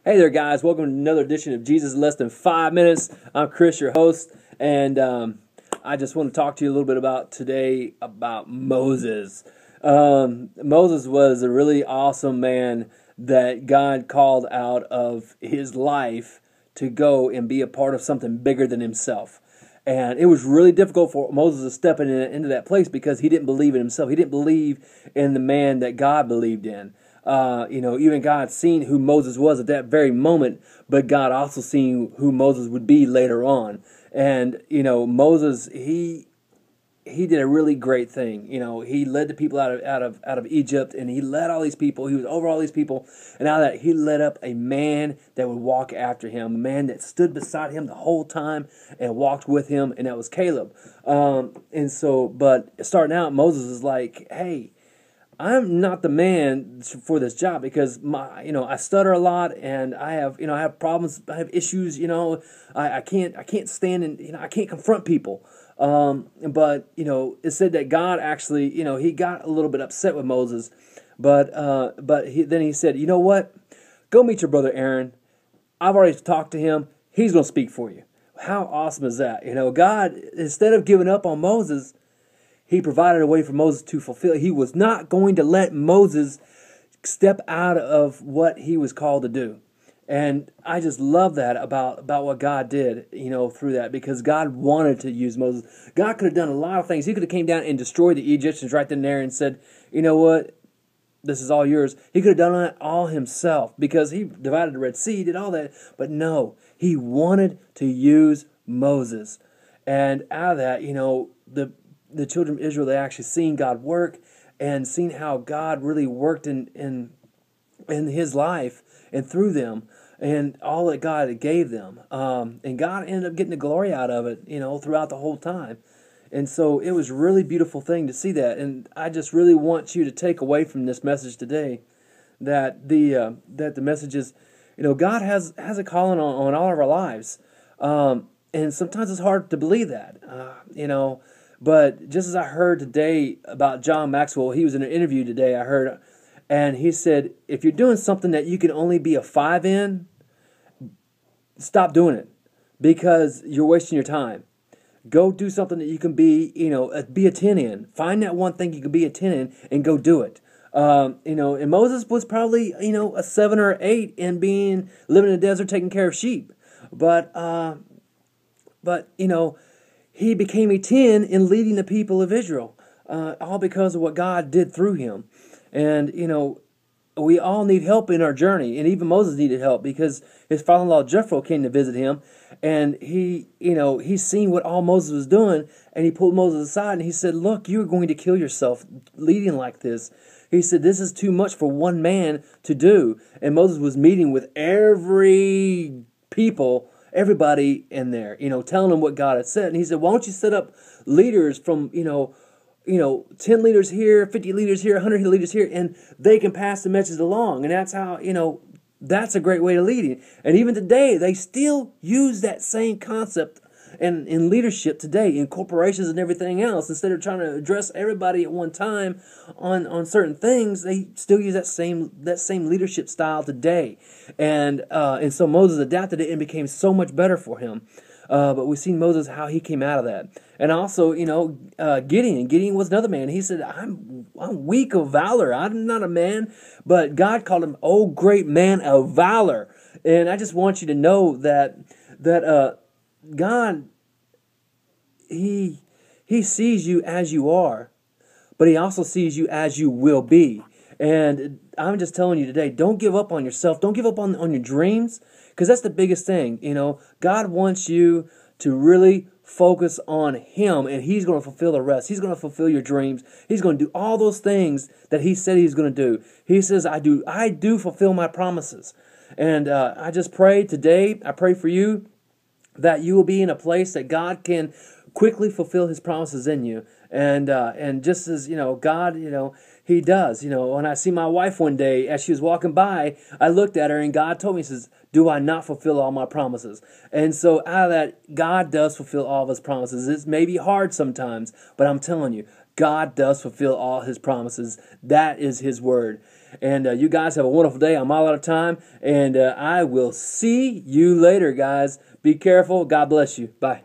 Hey there, guys. Welcome to another edition of Jesus in Less Than 5 Minutes. I'm Chris, your host, and I just want to talk to you a little bit about Moses. Moses was a really awesome man that God called out of his life to go and be a part of something bigger than himself. And it was really difficult for Moses to step into that place because he didn't believe in himself. He didn't believe in the man that God believed in. Even God seen who Moses was at that very moment, but God also seen who Moses would be later on. And, Moses, he did a really great thing. He led the people out of Egypt, and he led all these people. He was over all these people, and out of that, he led up a man that would walk after him, a man that stood beside him the whole time and walked with him, and that was Caleb. But starting out, Moses is like, hey, I'm not the man for this job because I stutter a lot and I have problems, I have issues, I can't stand and, I can't confront people. But it said that God actually, he got a little bit upset with Moses, but then he said, you know what? Go meet your brother Aaron. I've already talked to him. He's going to speak for you. How awesome is that? God, instead of giving up on Moses, he provided a way for Moses to fulfill. He was not going to let Moses step out of what he was called to do. And I just love that about what God did, through that, because God wanted to use Moses. God could have done a lot of things. He could have came down and destroyed the Egyptians right then and there and said, you know what, this is all yours. He could have done it all himself because he divided the Red Sea, did all that. But no, he wanted to use Moses. And out of that, the children of Israel, they actually seen God work and seen how God really worked in his life and through them and all that God gave them. And God ended up getting the glory out of it, throughout the whole time. And so it was a really beautiful thing to see that. And I just really want you to take away from this message today that the message is, God has a calling on all of our lives. And sometimes it's hard to believe that, But just as I heard today about John Maxwell, he was in an interview today, I heard, and he said, if you're doing something that you can only be a 5 in, stop doing it because you're wasting your time. Go do something that you can be, be a 10 in. Find that one thing you can be a 10 in and go do it. And Moses was probably, a 7 or 8 in living in the desert taking care of sheep. But he became a 10 in leading the people of Israel, all because of what God did through him. And, we all need help in our journey. And even Moses needed help because his father-in-law Jethro came to visit him. And he's seen what all Moses was doing. And he pulled Moses aside and he said, look, you're going to kill yourself leading like this. He said, this is too much for one man to do. And Moses was meeting with everybody in there, telling them what God had said. And he said, why don't you set up leaders from, 10 leaders here, 50 leaders here, 100 leaders here, and they can pass the message along. And that's how, that's a great way to lead. And even today, they still use that same concept in leadership today, in corporations and everything else. Instead of trying to address everybody at one time on certain things, they still use that same leadership style today. And so Moses adapted it and became so much better for him. But we've seen Moses, how he came out of that. And also, Gideon. Gideon was another man. He said, I'm weak of valor. I'm not a man. But God called him, oh, great man of valor. And I just want you to know that God, He sees you as you are, but He also sees you as you will be. And I'm just telling you today, don't give up on yourself. Don't give up on your dreams, because that's the biggest thing. God wants you to really focus on Him, and He's going to fulfill the rest. He's going to fulfill your dreams. He's going to do all those things that He said He's going to do. He says, I do fulfill my promises. And I just pray today, I pray for you, that you will be in a place that God can quickly fulfill His promises in you. And just as, God, He does. When I see my wife one day, as she was walking by, I looked at her and God told me, He says, do I not fulfill all my promises? And so out of that, God does fulfill all of His promises. It may be hard sometimes, but I'm telling you, God does fulfill all His promises. That is His word. And you guys have a wonderful day. I'm all out of time. And I will see you later, guys. Be careful. God bless you. Bye.